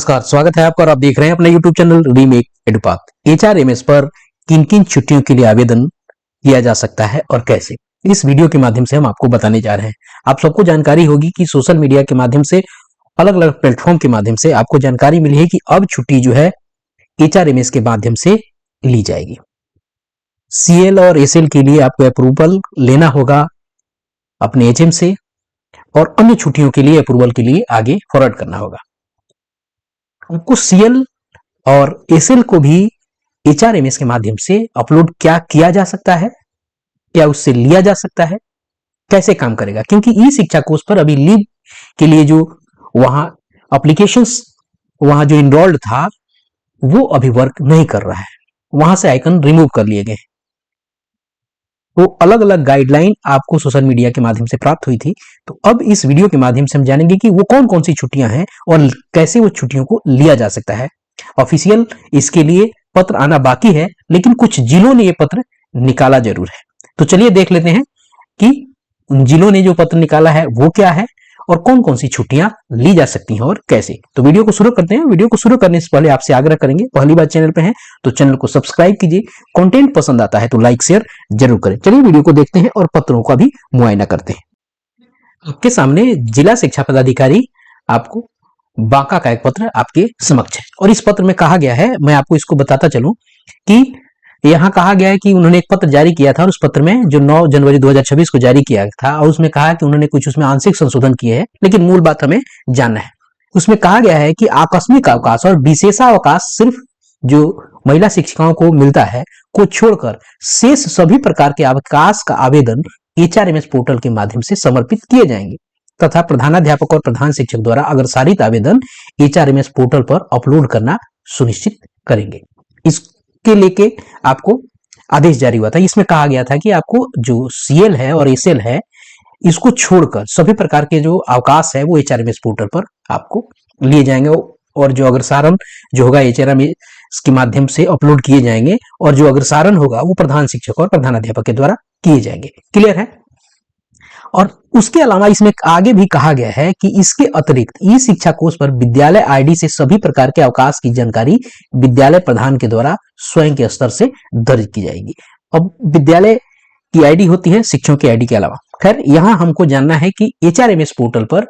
नमस्कार, स्वागत है आपका और आप देख रहे हैं अपना YouTube चैनल रीमेक एडुपाथ। एचआरएमएस पर किन किन छुट्टियों के लिए आवेदन किया जा सकता है और कैसे, इस वीडियो के माध्यम से हम आपको बताने जा रहे हैं। आप सबको जानकारी होगी कि सोशल मीडिया के माध्यम से, अलग अलग प्लेटफॉर्म के माध्यम से आपको जानकारी मिली है कि अब छुट्टी जो है एचआरएमएस के माध्यम से ली जाएगी। सीएल और एसएल के लिए आपको अप्रूवल लेना होगा अपने एचएम से और अन्य छुट्टियों के लिए अप्रूवल के लिए आगे फॉरवर्ड करना होगा। आपको सीएल और एसएल को भी एचआरएमएस के माध्यम से अपलोड क्या किया जा सकता है, क्या उससे लिया जा सकता है, कैसे काम करेगा, क्योंकि ई शिक्षा कोर्स पर अभी लीव के लिए जो वहां एप्लीकेशंस वहां जो इनरोल्ड था वो अभी वर्क नहीं कर रहा है, वहां से आइकन रिमूव कर लिए गए। वो अलग अलग गाइडलाइन आपको सोशल मीडिया के माध्यम से प्राप्त हुई थी। तो अब इस वीडियो के माध्यम से हम जानेंगे कि वो कौन कौन सी छुट्टियां हैं और कैसे वो छुट्टियों को लिया जा सकता है। ऑफिशियल इसके लिए पत्र आना बाकी है, लेकिन कुछ जिलों ने ये पत्र निकाला जरूर है। तो चलिए देख लेते हैं कि जिलों ने जो पत्र निकाला है वो क्या है और कौन कौन सी छुट्टियां ली जा सकती हैं और कैसे। तो वीडियो को शुरू करते हैं। वीडियो को शुरू करने से पहले आपसे आग्रह करेंगे, पहली बार चैनल पे हैं तो चैनल को सब्सक्राइब कीजिए, कंटेंट पसंद आता है तो लाइक शेयर जरूर करें। चलिए वीडियो को देखते हैं और पत्रों का भी मुआयना करते हैं। आपके सामने जिला शिक्षा पदाधिकारी आपको बांका का एक पत्र आपके समक्ष है और इस पत्र में कहा गया है, मैं आपको इसको बताता चलूं कि यहाँ कहा गया है कि उन्होंने एक पत्र जारी किया था और उस पत्र में जो 9 जनवरी 2026 को जारी किया था और उसमें कहा कि उन्होंने कुछ उसमें आंशिक संशोधन किए हैं, लेकिन मूल बात हमें जानना है। उसमें कहा गया है कि आकस्मिक अवकाश और विशेषावकाश सिर्फ जो महिला शिक्षिकाओं को मिलता है को छोड़कर शेष सभी प्रकार के अवकाश का आवेदन एचआरएमएस पोर्टल के माध्यम से समर्पित किए जाएंगे तथा प्रधानाध्यापक और प्रधान शिक्षक द्वारा अग्रसारित आवेदन एचआरएमएस पोर्टल पर अपलोड करना सुनिश्चित करेंगे। इसके लेके आपको आदेश जारी हुआ था। इसमें कहा गया था कि आपको जो सीएल है और एसएल है इसको छोड़कर सभी प्रकार के जो अवकाश है वो एचआरएमएस पोर्टल पर आपको लिए जाएंगे और जो अग्रसारण जो होगा एचआरएमएस के माध्यम से अपलोड किए जाएंगे और जो अग्रसारण होगा वो प्रधान शिक्षक और प्रधानाध्यापक के द्वारा किए जाएंगे। क्लियर है। और उसके अलावा इसमें आगे भी कहा गया है कि इसके अतिरिक्त ई शिक्षा कोष पर विद्यालय आईडी से सभी प्रकार के अवकाश की जानकारी विद्यालय प्रधान के द्वारा स्वयं के स्तर से दर्ज की जाएगी। अब विद्यालय की आईडी होती है शिक्षकों की आईडी के अलावा। खैर यहाँ हमको जानना है कि एचआरएमएस पोर्टल पर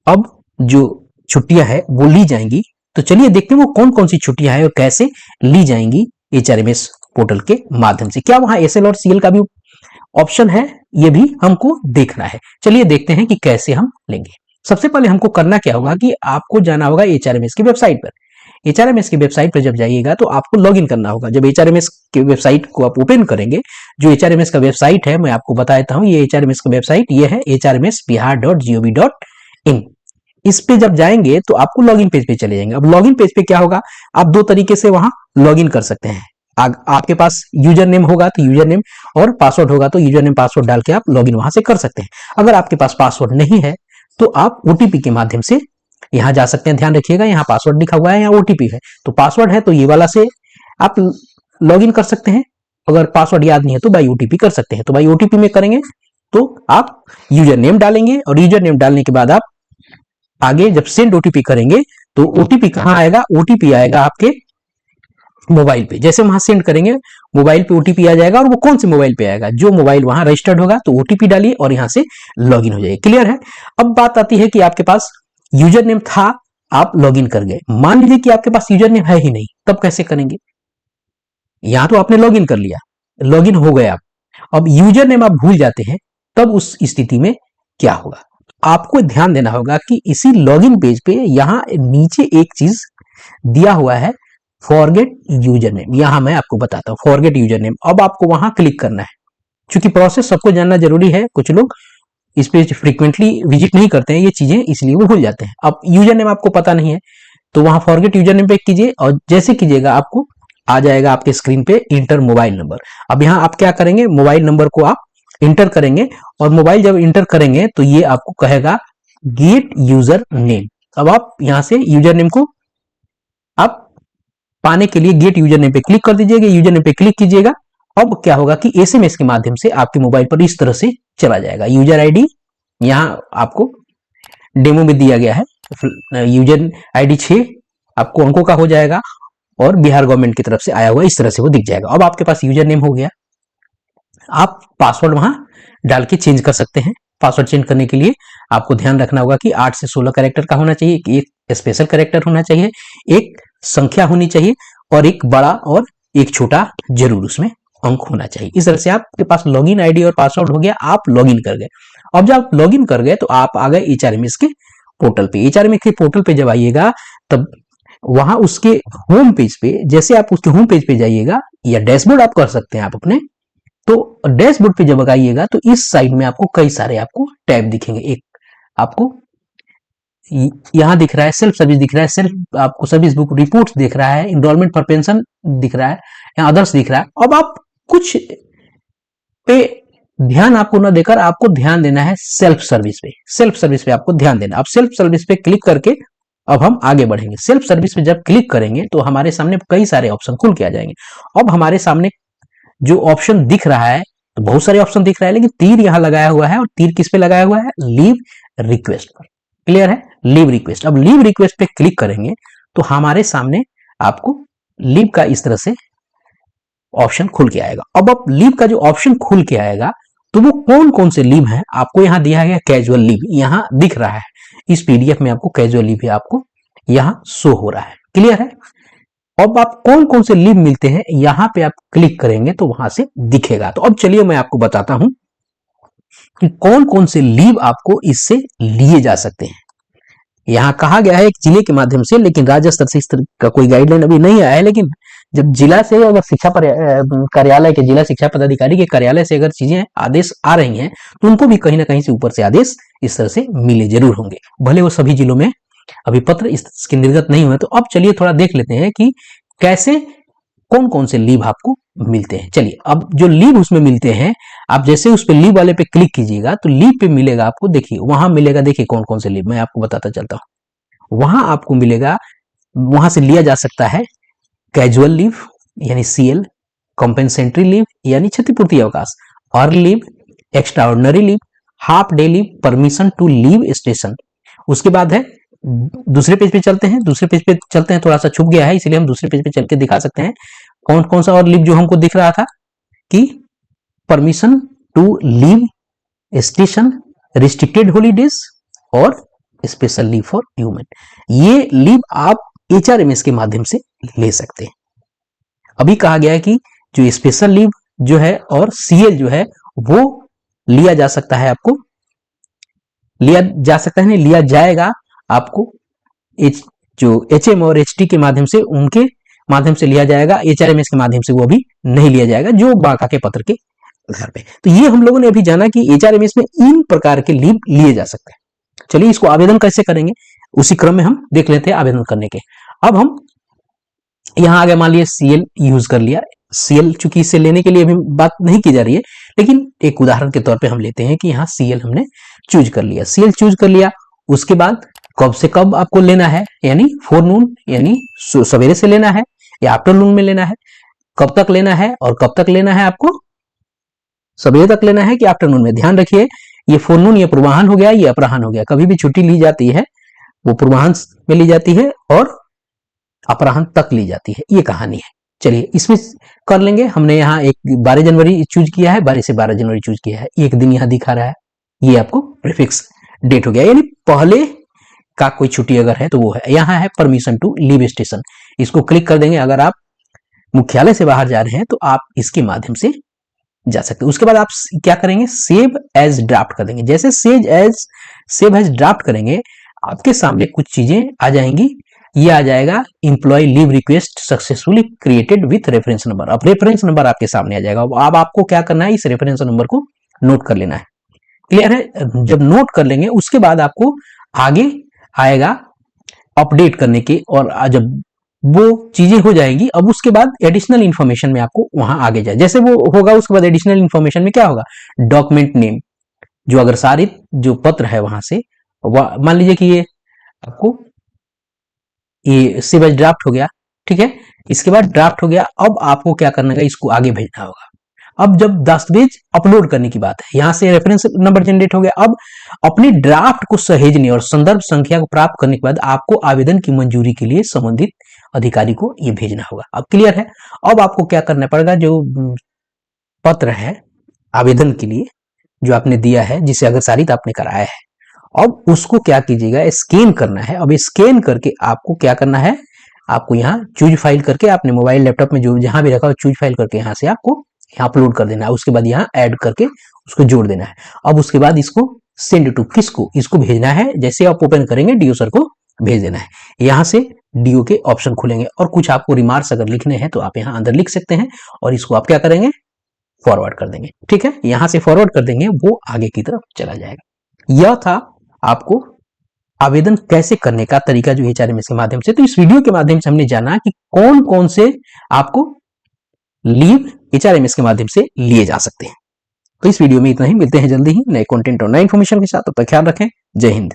अब जो छुट्टियां है वो ली जाएंगी। तो चलिए देखते हैं वो कौन कौन सी छुट्टियां हैं और कैसे ली जाएंगी एचआरएमएस पोर्टल के माध्यम से। क्या वहां एसएल और सीएल का भी ऑप्शन है, ये भी हमको देखना है। चलिए देखते हैं कि कैसे हम लेंगे। सबसे पहले हमको करना क्या होगा कि आपको जाना होगा एचआरएमएस की वेबसाइट पर। एचआरएमएस की वेबसाइट पर जब जाइएगा तो आपको लॉगिन करना होगा। जब एचआरएमएस की वेबसाइट को आप ओपन करेंगे, जो एचआरएमएस का वेबसाइट है मैं आपको बता देता हूं, ये एचआरएमएस का वेबसाइट ये है hrmsbihar.gov.in। इस पे जब जाएंगे तो आपको लॉगिन पेज पे चले जाएंगे। अब लॉगिन पेज पे क्या होगा, आप दो तरीके से वहां लॉगिन कर सकते हैं। आपके पास यूजर नेम होगा तो यूजर नेम और पासवर्ड होगा तो यूजर नेम पासवर्ड डाल के आप लॉगिन वहां से कर सकते हैं। अगर आपके पास पासवर्ड नहीं है तो आप ओटीपी के माध्यम से यहां जा सकते हैं। ध्यान रखिएगा यहाँ पासवर्ड लिखा हुआ है, यहाँ ओटीपी है। तो पासवर्ड है तो ये वाला से आप लॉगिन कर सकते हैं। अगर पासवर्ड याद नहीं है तो बाई ओटीपी कर सकते हैं। तो बाई ओटीपी में करेंगे तो आप यूजर नेम डालेंगे और यूजर नेम डालने के बाद आप आगे जब सेंड ओटीपी करेंगे तो ओटीपी कहां आएगा, ओटीपी आएगा आपके मोबाइल पे। जैसे वहां सेंड करेंगे मोबाइल पे ओटीपी आ जाएगा और वो कौन से मोबाइल पे आएगा, जो मोबाइल वहां रजिस्टर्ड होगा। तो ओटीपी डालिए और यहां से लॉगिन हो जाइए। क्लियर है। अब बात आती है कि आपके पास यूजर नेम था, आप लॉगिन कर गए। मान लीजिए कि आपके पास यूजर नेम है ही नहीं, तब कैसे करेंगे। यहां तो आपने लॉगिन कर लिया, लॉगिन हो गए आप, अब यूजर नेम आप भूल जाते हैं, तब उस स्थिति में क्या होगा। आपको ध्यान देना होगा कि इसी लॉगिन पेज पे यहां नीचे एक चीज दिया हुआ है, फॉरगेट यूजर नेम। यहां मैं आपको बताता हूं फॉरगेट यूजर नेम। अब आपको वहां क्लिक करना है। क्योंकि प्रोसेस सबको जानना जरूरी है, कुछ लोग इस पे फ्रीक्वेंटली विजिट नहीं करते हैं ये चीजें, इसलिए वो भूल जाते हैं। अब यूजर नेम आपको पता नहीं है तो वहां फॉरगेट यूजर नेम पे कीजिए और जैसे कीजिएगा आपको आ जाएगा आपके स्क्रीन पे इंटर मोबाइल नंबर। अब यहाँ आप क्या करेंगे, मोबाइल नंबर को आप इंटर करेंगे और मोबाइल जब इंटर करेंगे तो ये आपको कहेगा गेट यूजर नेम। अब आप यहां से यूजर नेम को आप पाने के लिए गेट यूजर नेम पे क्लिक कर दीजिएगा, यूजर नेम पे क्लिक कीजिएगा। अब क्या होगा कि एसएमएस के माध्यम से आपके मोबाइल पर इस तरह से चला जाएगा। यूजर आईडी यहां आपको डेमो में दिया गया है, यूजर आईडी 6 आपको अंकों का हो जाएगा और बिहार गवर्नमेंट की तरफ से आया हुआ इस तरह से वो दिख जाएगा। अब आपके पास यूजर नेम हो गया, आप पासवर्ड वहां डाल के चेंज कर सकते हैं। पासवर्ड चेंज करने के लिए आपको ध्यान रखना होगा कि 8 से 16 कैरेक्टर का होना चाहिए, एक स्पेशल कैरेक्टर होना चाहिए, एक संख्या होनी चाहिए और एक बड़ा और एक छोटा जरूर उसमें अंक होना चाहिए। इस तरह से आपके पास लॉगिन आईडी और पासवर्ड हो गया, आप लॉगिन कर गए। अब जब आप लॉगिन कर गए तो आप आ गए एचआरएमएस के पोर्टल पे। एचआरएमएस के पोर्टल पे जब आइएगा तब वहां उसके होम पेज पे, जैसे आप उसके होम पेज पे जाइएगा या डैशबोर्ड आप कर सकते हैं आप अपने, तो डैशबोर्ड पे जब आइएगा तो इस साइड में आपको कई सारे आपको टैब दिखेंगे। एक आपको यहाँ दिख रहा है सेल्फ सर्विस दिख रहा है, सेल्फ आपको सर्विस बुक रिपोर्ट्स दिख रहा है, इनरोलमेंट फॉर पेंशन दिख रहा है, यहाँ अदर्स दिख रहा है। अब आप कुछ पे ध्यान आपको न देकर आपको ध्यान देना है सेल्फ सर्विस पे। सेल्फ सर्विस पे आपको ध्यान देना। अब सेल्फ सर्विस पे क्लिक करके अब हम आगे बढ़ेंगे। सेल्फ सर्विस पे जब क्लिक करेंगे तो हमारे सामने कई सारे ऑप्शन खुल के आ जाएंगे। अब हमारे सामने जो ऑप्शन दिख रहा है, तो बहुत सारे ऑप्शन दिख रहा है, लेकिन तीर यहाँ लगाया हुआ है और तीर किस पे लगाया हुआ है, लीव रिक्वेस्ट पर। क्लियर है, लीव रिक्वेस्ट। अब लीव रिक्वेस्ट पे क्लिक करेंगे तो हमारे सामने आपको लीव का इस तरह से ऑप्शन खुल के आएगा। अब लीव का जो ऑप्शन खुल के आएगा तो वो कौन कौन से लीव हैं आपको यहाँ दिया गया, कैजुअल लीव यहाँ दिख रहा है। इस पीडीएफ में आपको कैजुअल लीव आपको यहाँ शो हो रहा है। क्लियर है। अब आप कौन कौन से लीव मिलते हैं यहाँ पे आप क्लिक करेंगे तो वहां से दिखेगा। तो अब चलिए मैं आपको बताता हूं कि कौन कौन से लीव आपको इससे लिए जा सकते हैं। यहाँ कहा गया है एक जिले के माध्यम से, लेकिन राज्य स्तर से इस तरह का कोई गाइडलाइन अभी नहीं आया है। लेकिन जब जिला से अगर शिक्षा कार्यालय के, जिला शिक्षा पदाधिकारी के कार्यालय से अगर चीजें आदेश आ रही हैं तो उनको भी कहीं ना कहीं से ऊपर से आदेश इस तरह से मिले जरूर होंगे, भले वो सभी जिलों में अभी पत्र इसके निर्गत नहीं हुए। तो अब चलिए थोड़ा देख लेते हैं कि कैसे कौन कौन से लीव आपको मिलते हैं। चलिए अब जो लीव उसमें मिलते हैं, आप जैसे उस पे लीव वाले पे क्लिक कीजिएगा तो लीव पे मिलेगा आपको, देखिए वहां मिलेगा, देखिए कौन कौन से लीव मैं आपको बताता चलता हूं। वहां आपको मिलेगा, वहां से लिया जा सकता है कैजुअल लीव यानी सीएल, कॉम्पेंसेंट्री लीव यानी क्षतिपूर्ति अवकाश, earn leave, extraordinary leave, half day leave, permission to leave station. उसके बाद है दूसरे पेज पे चलते हैं, दूसरे पेज पे चलते हैं, थोड़ा सा छुप गया है इसलिए हम दूसरे पेज पे चल के दिखा सकते हैं कौन कौन सा और लीव जो हमको दिख रहा था कि permission to leave station, restricted holidays और स्पेशल लीव फॉर ह्यूमन। ये लीव आप एचआरएमएस के माध्यम से ले सकते हैं। अभी कहा गया है कि जो स्पेशल लीव जो है और सीएल जो है वो लिया जा सकता है, आपको लिया जा सकता है, नहीं लिया जाएगा आपको जो एचएम और एचटी के माध्यम से, उनके माध्यम से लिया जाएगा। एचआरएमएस के माध्यम से वो अभी नहीं लिया जाएगा, जो बाका के पत्र के आधार पे। तो ये हम लोगों ने अभी जाना कि एचआरएमएस में इन प्रकार के लीव लिए जा सकते हैं। चलिए इसको आवेदन कैसे करेंगे उसी क्रम में हम देख लेते हैं आवेदन करने के। अब हम यहां आगे मान लिया सीएल यूज कर लिया। सीएल चूंकि इससे लेने के लिए अभी बात नहीं की जा रही है, लेकिन एक उदाहरण के तौर पे हम लेते हैं कि यहाँ सीएल हमने चूज कर लिया। सीएल चूज कर लिया, उसके बाद कब से कब आपको लेना है, यानी फोरनून यानी सवेरे से लेना है या आफ्टरनून में लेना है, कब तक लेना है और कब तक लेना है, आपको सवेरे तक लेना है कि आफ्टरनून में। ध्यान रखिए ये फोरनून ये पूर्वाहन हो गया, ये अपराहन हो गया। कभी भी छुट्टी ली जाती है वो पूर्वाहन में ली जाती है और अपराहन तक ली जाती है, ये कहानी है। चलिए इसमें कर लेंगे। हमने यहाँ एक 12 जनवरी चूज किया है, 12 से 12 जनवरी चूज किया है, एक दिन यहाँ दिखा रहा है, ये आपको प्रीफिक्स डेट हो गया, यानी पहले का कोई छुट्टी अगर है तो वो है। यहाँ है परमिशन टू लीव स्टेशन, इसको क्लिक कर देंगे। अगर आप मुख्यालय से बाहर जा रहे हैं तो आप इसके माध्यम से जा सकते हैं। उसके बाद आप क्या करेंगे, सेव एज ड्राफ्ट कर देंगे। जैसे सेव एज ड्राफ्ट करेंगे आपके सामने कुछ चीजें आ जाएंगी। ये आ जाएगा employee leave request successfully created with reference number. अब रेफरेंस नंबर आपके सामने आ जाएगा। अब आपको क्या करना है, इस रेफरेंस नंबर को नोट कर लेना है। क्लियर है। जब नोट कर लेंगे उसके बाद आपको आगे आएगा अपडेट करने के, और जब वो चीजें हो जाएंगी अब उसके बाद एडिशनल इंफॉर्मेशन में आपको वहां आगे जाए। जैसे वो होगा उसके बाद एडिशनल इंफॉर्मेशन में क्या होगा, डॉक्यूमेंट नेम, जो अग्रसारित जो पत्र है वहां से, मान लीजिए कि ये आपको ये सेव एज ड्राफ्ट हो गया, ठीक है। इसके बाद ड्राफ्ट हो गया, अब आपको क्या करना है, इसको आगे भेजना होगा। अब जब दस्तावेज अपलोड करने की बात है, यहां से रेफरेंस नंबर जनरेट हो गया। अब अपने ड्राफ्ट को सहेजने और संदर्भ संख्या को प्राप्त करने के बाद आपको आवेदन की मंजूरी के लिए संबंधित अधिकारी को ये भेजना होगा। अब क्लियर है। अब आपको क्या करना पड़ेगा, जो पत्र है आवेदन के लिए जो आपने दिया है, जिसे अग्रसारित आपने कराया है, अब उसको क्या कीजिएगा, स्कैन करना है। अब स्कैन करके आपको क्या करना है, आपको यहाँ चूज फाइल करके अपने मोबाइल लैपटॉप में जो जहां भी रखा हो चूज फाइल करके यहाँ से आपको यहाँ अपलोड कर देना है। उसके बाद यहाँ ऐड करके उसको जोड़ देना है। अब उसके बाद इसको सेंड टू किसको, इसको भेजना है। जैसे आप ओपन करेंगे डीओ सर को भेज देना है। यहाँ से डीओ के ऑप्शन खुलेंगे और कुछ आपको रिमार्क्स अगर लिखने हैं तो आप यहाँ अंदर लिख सकते हैं और इसको आप क्या करेंगे, फॉरवर्ड कर देंगे। ठीक है, यहां से फॉरवर्ड कर देंगे, वो आगे की तरफ चला जाएगा। यह था आपको आवेदन कैसे करने का तरीका जो एचआरएमएस के माध्यम से। तो इस वीडियो के माध्यम से हमने जाना कि कौन कौन से आपको लीव एचआरएमएस के माध्यम से लिए जा सकते हैं। तो इस वीडियो में इतना ही, मिलते हैं जल्दी ही नए कंटेंट और नए इन्फॉर्मेशन के साथ। तब तक ख्याल रखें। जय हिंद।